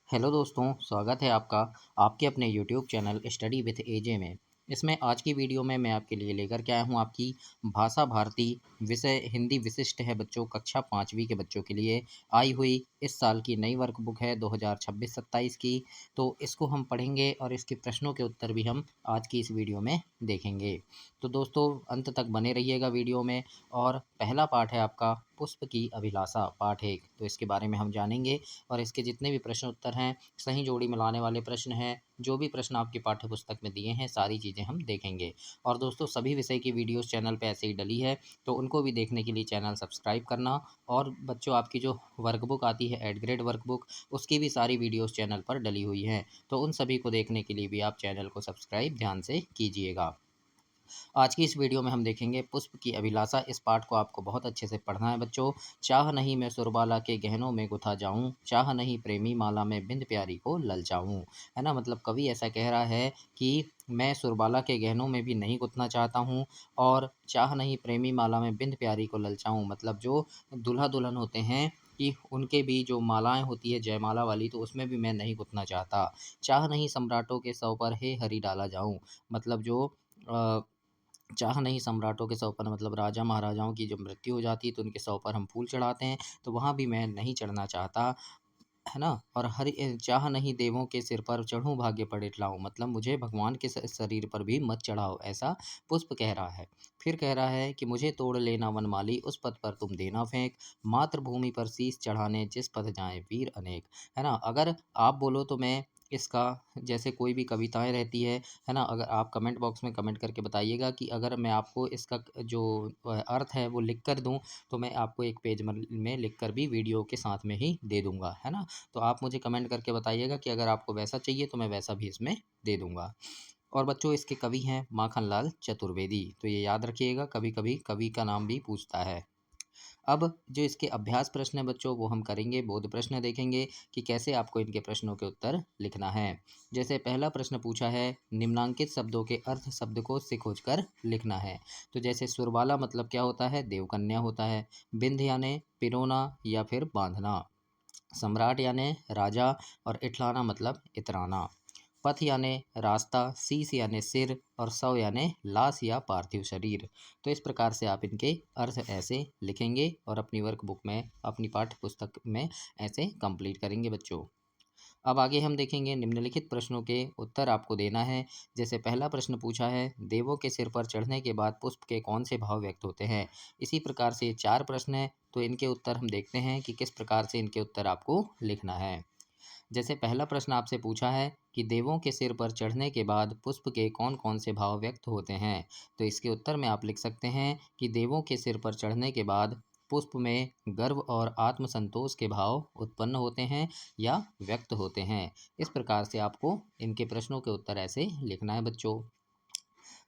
Hello दोस्तों, स्वागत है आपका आपके अपने यूट्यूब चैनल स्टडी विथ एजे में। इसमें आज की वीडियो में मैं आपके लिए लेकर के आया हूँ आपकी भाषा भारती विषय हिंदी विशिष्ट है बच्चों कक्षा 5वीं के बच्चों के लिए आई हुई इस साल की नई वर्कबुक है 2026-27 की। तो इसको हम पढ़ेंगे और इसके प्रश्नों के उत्तर भी हम आज की इस वीडियो में देखेंगे। तो दोस्तों अंत तक बने रहिएगा वीडियो में। और पहला पाठ है आपका पुष्प की अभिलाषा पाठ 1। तो इसके बारे में हम जानेंगे और इसके जितने भी प्रश्न उत्तर हैं, सही जोड़ी मिलाने वाले प्रश्न हैं, जो भी प्रश्न आपकी पाठ्य पुस्तक में दिए हैं, सारी चीज़ें हम देखेंगे। और दोस्तों सभी विषय की वीडियोस चैनल पे ऐसे ही डली है, तो उनको भी देखने के लिए चैनल सब्सक्राइब करना। और बच्चों आपकी जो वर्कबुक आती है एड ग्रेड वर्कबुक, उसकी भी सारी वीडियोस चैनल पर डली हुई हैं, तो उन सभी को देखने के लिए भी आप चैनल को सब्सक्राइब ध्यान से कीजिएगा। आज की इस वीडियो में हम देखेंगे पुष्प की अभिलाषा। इस पाठ को आपको बहुत अच्छे से पढ़ना है बच्चों। चाह नहीं मैं सुरबाला के गहनों में गुथा जाऊं, चाह नहीं प्रेमी माला में बिंद प्यारी को ललचाऊं। है ना, मतलब कवि ऐसा कह रहा है कि मैं सुरबाला के गहनों में भी नहीं गुथना चाहता हूँ और चाह नहीं प्रेमी माला में बिंद प्यारी को ललचाऊं, मतलब जो दूल्हा दुल्हन होते हैं कि उनके भी जो मालाएं होती है जयमाला वाली, तो उसमें भी मैं नहीं गुथना चाहता। चाह नहीं सम्राटों के सौ पर हे हरि डाला जाऊं, मतलब जो अ, चाह नहीं सम्राटों के सौ पर, मतलब राजा महाराजाओं की जब मृत्यु हो जाती है तो उनके सौ पर हम फूल चढ़ाते हैं, तो वहाँ भी मैं नहीं चढ़ना चाहता। है ना। और चाह नहीं देवों के सिर पर चढ़ूं भाग्य पर इठलाऊं, मतलब मुझे भगवान के शरीर पर भी मत चढ़ाओ, ऐसा पुष्प कह रहा है। फिर कह रहा है कि मुझे तोड़ लेना वनमाली उस पथ पर तुम देना फेंक, मातृभूमि पर शीस चढ़ाने जिस पथ जाए वीर अनेक। है ना, अगर आप बोलो तो मैं इसका, जैसे कोई भी कविताएं रहती है ना, अगर आप कमेंट बॉक्स में कमेंट करके बताइएगा कि अगर मैं आपको इसका जो अर्थ है वो लिख कर दूं, तो मैं आपको एक पेज में लिख कर भी वीडियो के साथ में ही दे दूंगा। है ना, तो आप मुझे कमेंट करके बताइएगा कि अगर आपको वैसा चाहिए तो मैं वैसा भी इसमें दे दूंगा। और बच्चों इसके कवि हैं माखनलाल चतुर्वेदी, तो ये याद रखिएगा, कभी कभी कवि का नाम भी पूछता है। अब जो इसके अभ्यास प्रश्न है बच्चों वो हम करेंगे, बोध प्रश्न देखेंगे कि कैसे आपको इनके प्रश्नों के उत्तर लिखना है। जैसे पहला प्रश्न पूछा है निम्नांकित शब्दों के अर्थ शब्दकोश से खोजकर लिखना है। तो जैसे सुरबाला मतलब क्या होता है, देवकन्या होता है। बिंद यानी पिरोना या फिर बांधना। सम्राट यानी राजा। और इठलाना मतलब इतराना। पथ यानी रास्ता, शीश यानी सिर, और शव यानी लाश या पार्थिव शरीर। तो इस प्रकार से आप इनके अर्थ ऐसे लिखेंगे और अपनी वर्कबुक में, अपनी पाठ्य पुस्तक में ऐसे कंप्लीट करेंगे बच्चों। अब आगे हम देखेंगे निम्नलिखित प्रश्नों के उत्तर आपको देना है। जैसे पहला प्रश्न पूछा है देवों के सिर पर चढ़ने के बाद पुष्प के कौन से भाव व्यक्त होते हैं। इसी प्रकार से 4 प्रश्न हैं, तो इनके उत्तर हम देखते हैं कि किस प्रकार से इनके उत्तर आपको लिखना है। जैसे पहला प्रश्न आपसे पूछा है कि देवों के सिर पर चढ़ने के बाद पुष्प के कौन कौन से भाव व्यक्त होते हैं, तो इसके उत्तर में आप लिख सकते हैं कि देवों के सिर पर चढ़ने के बाद पुष्प में गर्व और आत्मसंतोष के भाव उत्पन्न होते हैं या व्यक्त होते हैं। इस प्रकार से आपको इनके प्रश्नों के उत्तर ऐसे लिखना है बच्चों।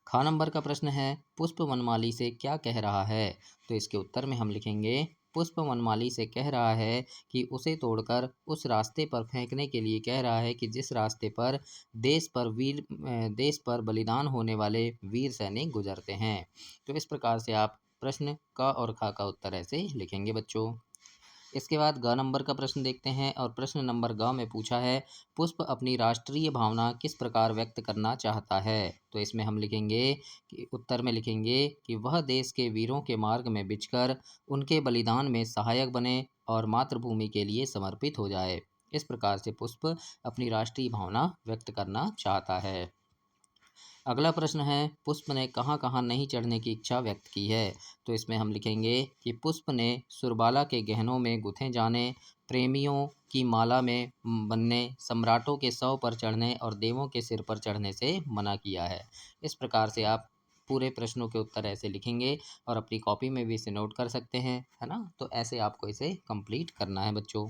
ख नंबर का प्रश्न है पुष्प वनमाली से क्या कह रहा है। तो इसके उत्तर में हम लिखेंगे पुष्प वनमाली से कह रहा है कि उसे तोड़कर उस रास्ते पर फेंकने के लिए कह रहा है कि जिस रास्ते पर देश पर बलिदान होने वाले वीर सैनिक गुजरते हैं। तो इस प्रकार से आप प्रश्न क और ख का उत्तर ऐसे लिखेंगे बच्चों। इसके बाद ग नंबर का प्रश्न देखते हैं और प्रश्न नंबर ग में पूछा है पुष्प अपनी राष्ट्रीय भावना किस प्रकार व्यक्त करना चाहता है। तो इसमें हम लिखेंगे कि उत्तर में लिखेंगे कि वह देश के वीरों के मार्ग में बिछकर उनके बलिदान में सहायक बने और मातृभूमि के लिए समर्पित हो जाए। इस प्रकार से पुष्प अपनी राष्ट्रीय भावना व्यक्त करना चाहता है। अगला प्रश्न है पुष्प ने कहाँ कहाँ नहीं चढ़ने की इच्छा व्यक्त की है। तो इसमें हम लिखेंगे कि पुष्प ने सुरबाला के गहनों में गुथे जाने, प्रेमियों की माला में बनने, सम्राटों के शव पर चढ़ने और देवों के सिर पर चढ़ने से मना किया है। इस प्रकार से आप पूरे प्रश्नों के उत्तर ऐसे लिखेंगे और अपनी कॉपी में भी इसे नोट कर सकते हैं। है ना, तो ऐसे आपको इसे कंप्लीट करना है बच्चों।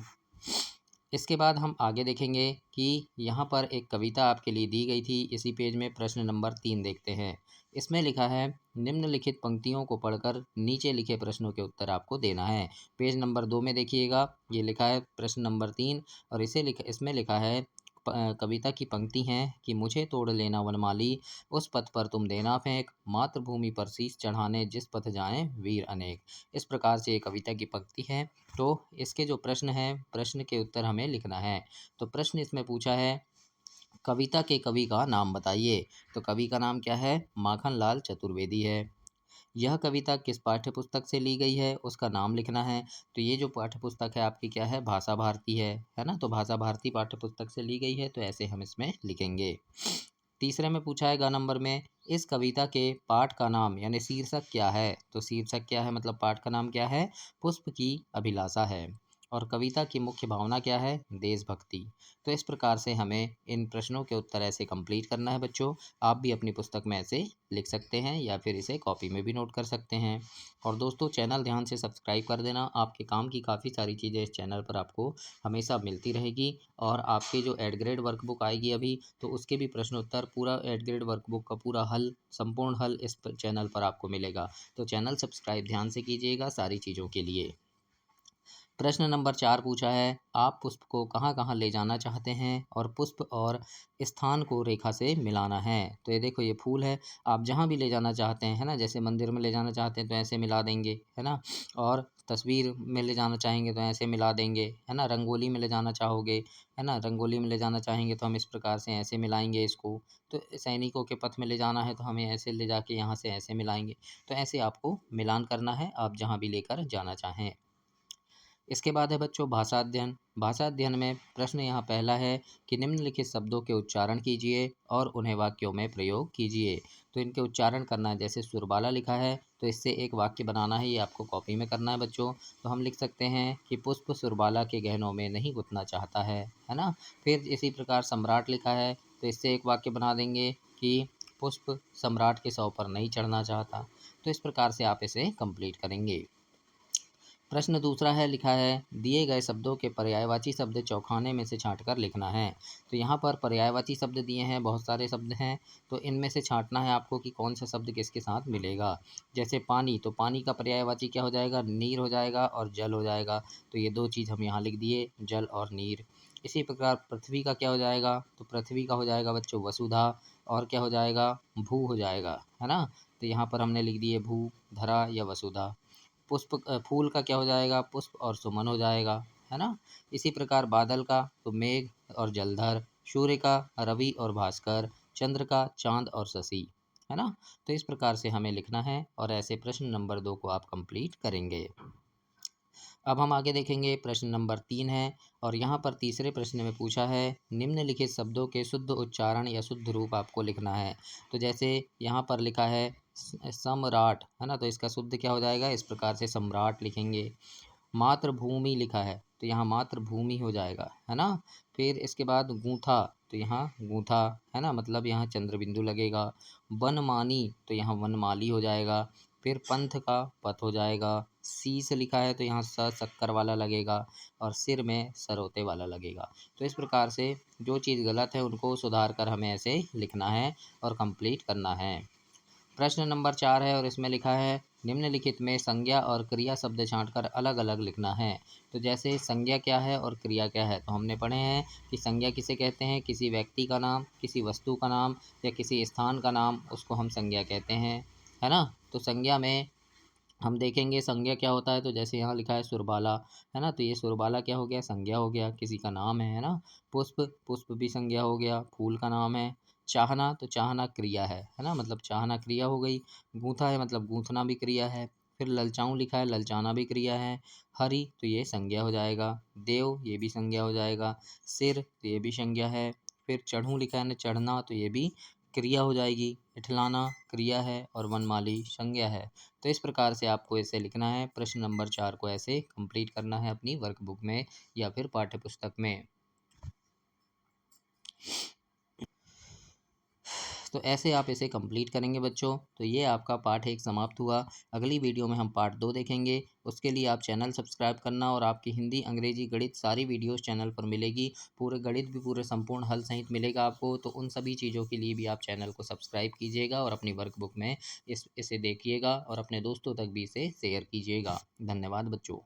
इसके बाद हम आगे देखेंगे कि यहाँ पर एक कविता आपके लिए दी गई थी। इसी पेज में प्रश्न नंबर 3 देखते हैं। इसमें लिखा है निम्नलिखित पंक्तियों को पढ़कर नीचे लिखे प्रश्नों के उत्तर आपको देना है। पेज नंबर 2 में देखिएगा, ये लिखा है प्रश्न नंबर 3 और इसमें लिखा है कविता की पंक्ति हैं कि मुझे तोड़ लेना वनमाली, उस पथ पर तुम देना फेंक, मातृभूमि पर शीश चढ़ाने जिस पथ जाएं वीर अनेक। इस प्रकार से ये कविता की पंक्ति है। तो इसके जो प्रश्न हैं, प्रश्न के उत्तर हमें लिखना है। तो प्रश्न इसमें पूछा है, कविता के कवि का नाम बताइए। तो कवि का नाम क्या है? माखनलाल चतुर्वेदी है। यह कविता किस पाठ्य पुस्तक से ली गई है, उसका नाम लिखना है। तो ये जो पाठ्य पुस्तक है आपकी क्या है? भाषा भारती है ना। तो भाषा भारती पाठ्य पुस्तक से ली गई है, तो ऐसे हम इसमें लिखेंगे। तीसरे में पूछा है ग नंबर में, इस कविता के पाठ का नाम यानी शीर्षक क्या है। तो शीर्षक क्या है मतलब पाठ का नाम क्या है? पुष्प की अभिलाषा है। और कविता की मुख्य भावना क्या है? देशभक्ति। तो इस प्रकार से हमें इन प्रश्नों के उत्तर ऐसे कंप्लीट करना है बच्चों। आप भी अपनी पुस्तक में ऐसे लिख सकते हैं या फिर इसे कॉपी में भी नोट कर सकते हैं। और दोस्तों चैनल ध्यान से सब्सक्राइब कर देना, आपके काम की काफ़ी सारी चीज़ें इस चैनल पर आपको हमेशा मिलती रहेगी। और आपके जो एड ग्रेड वर्कबुक आएगी अभी, तो उसके भी प्रश्नोत्तर पूरा एड ग्रेड वर्कबुक का पूरा हल, संपूर्ण हल इस चैनल पर आपको मिलेगा। तो चैनल सब्सक्राइब ध्यान से कीजिएगा सारी चीज़ों के लिए। प्रश्न नंबर 4 पूछा है, आप पुष्प को कहाँ कहाँ ले जाना चाहते हैं और पुष्प और स्थान को रेखा से मिलाना है। तो ये देखो ये फूल है, आप जहाँ भी ले जाना चाहते हैं, है ना, जैसे मंदिर में ले जाना चाहते हैं तो ऐसे मिला देंगे, है ना। और तस्वीर में ले जाना चाहेंगे तो ऐसे मिला देंगे, है ना। रंगोली में ले जाना चाहोगे, है ना, रंगोली में ले जाना चाहेंगे तो हम इस प्रकार से ऐसे मिलाएंगे इसको। तो सैनिकों के पथ में ले जाना है तो हमें ऐसे ले जाके यहाँ से ऐसे मिलाएंगे। तो ऐसे आपको मिलान करना है, आप जहाँ भी लेकर जाना चाहें। इसके बाद है बच्चों भाषा अध्ययन। भाषा अध्ययन में प्रश्न यहाँ पहला है कि निम्नलिखित शब्दों के उच्चारण कीजिए और उन्हें वाक्यों में प्रयोग कीजिए। तो इनके उच्चारण करना है, जैसे सुरबाला लिखा है तो इससे एक वाक्य बनाना है, ये आपको कॉपी में करना है बच्चों। तो हम लिख सकते हैं कि पुष्प सुरबाला के गहनों में नहीं गुथना चाहता है ना। फिर इसी प्रकार सम्राट लिखा है तो इससे एक वाक्य बना देंगे कि पुष्प सम्राट के सौ पर नहीं चढ़ना चाहता। तो इस प्रकार से आप इसे कंप्लीट करेंगे। प्रश्न दूसरा है, लिखा है दिए गए शब्दों के पर्यायवाची शब्द चौखाने में से छांटकर लिखना है। तो यहाँ पर पर्यायवाची शब्द दिए हैं, बहुत सारे शब्द हैं, तो इनमें से छांटना है आपको कि कौन सा शब्द किसके साथ मिलेगा। जैसे पानी, तो पानी का पर्यायवाची क्या हो जाएगा? नीर हो जाएगा और जल हो जाएगा। तो ये दो चीज़ हम यहाँ लिख दिए, जल और नीर। इसी प्रकार पृथ्वी का क्या हो जाएगा? तो पृथ्वी का हो जाएगा बच्चों वसुधा। और क्या हो जाएगा? भू हो जाएगा, है ना। तो यहाँ पर हमने लिख दिए भू, धरा या वसुधा। पुष्प फूल का क्या हो जाएगा? पुष्प और सुमन हो जाएगा, है ना। इसी प्रकार बादल का तो मेघ और जलधर, सूर्य का रवि और भास्कर, चंद्र का चांद और शशि, है ना। तो इस प्रकार से हमें लिखना है और ऐसे प्रश्न नंबर 2 को आप कंप्लीट करेंगे। अब हम आगे देखेंगे, प्रश्न नंबर 3 है और यहाँ पर तीसरे प्रश्न में पूछा है निम्नलिखित शब्दों के शुद्ध उच्चारण या शुद्ध रूप आपको लिखना है। तो जैसे यहाँ पर लिखा है सम्राट, है ना, तो इसका शुद्ध क्या हो जाएगा? इस प्रकार से सम्राट लिखेंगे। मातृभूमि लिखा है तो यहाँ मातृभूमि हो जाएगा, है ना। फिर इसके बाद गूंथा, तो यहाँ गूंथा, है ना, मतलब यहाँ चंद्र बिंदु लगेगा। वनमानी, तो यहाँ वनमाली हो जाएगा। फिर पंथ का पथ हो जाएगा। शीश लिखा है तो यहाँ स शक्कर वाला लगेगा और सिर में सरोते वाला लगेगा। तो इस प्रकार से जो चीज़ गलत है उनको सुधार कर हमें ऐसे लिखना है और कंप्लीट करना है। प्रश्न नंबर 4 है और इसमें लिखा है निम्नलिखित में संज्ञा और क्रिया शब्द छांटकर अलग अलग लिखना है। तो जैसे संज्ञा क्या है और क्रिया क्या है, तो हमने पढ़े हैं कि संज्ञा किसे कहते हैं? किसी व्यक्ति का नाम, किसी वस्तु का नाम या किसी स्थान का नाम, उसको हम संज्ञा कहते हैं, है ना। तो संज्ञा में हम देखेंगे संज्ञा क्या होता है। तो जैसे यहाँ लिखा है सुरबाला, है ना, तो ये सुरबाला क्या हो गया? संज्ञा हो गया, किसी का नाम है ना। पुष्प, पुष्प भी संज्ञा हो गया, फूल का नाम है। चाहना, तो चाहना क्रिया है ना, मतलब चाहना क्रिया हो गई। गूंथा है मतलब गूंथना भी क्रिया है। फिर ललचाऊं लिखा है, ललचाना भी क्रिया है। हरि, तो ये संज्ञा हो जाएगा। देव, ये भी संज्ञा हो जाएगा। सिर, तो ये भी संज्ञा है। फिर चढ़ूं लिखा है ना, चढ़ना, तो ये भी क्रिया हो जाएगी। इठलाना क्रिया है और वनमाली संज्ञा है। तो इस प्रकार से आपको इसे लिखना है। प्रश्न नंबर 4 को ऐसे कंप्लीट करना है अपनी वर्कबुक में या फिर पाठ्य पुस्तक में। तो ऐसे आप इसे कंप्लीट करेंगे बच्चों। तो ये आपका पार्ट 1 समाप्त हुआ। अगली वीडियो में हम पार्ट 2 देखेंगे। उसके लिए आप चैनल सब्सक्राइब करना और आपकी हिंदी, अंग्रेजी, गणित सारी वीडियोस चैनल पर मिलेगी। पूरे गणित भी पूरे संपूर्ण हल सहित मिलेगा आपको। तो उन सभी चीज़ों के लिए भी आप चैनल को सब्सक्राइब कीजिएगा और अपनी वर्कबुक में इसे देखिएगा और अपने दोस्तों तक भी इसे शेयर कीजिएगा। धन्यवाद बच्चों।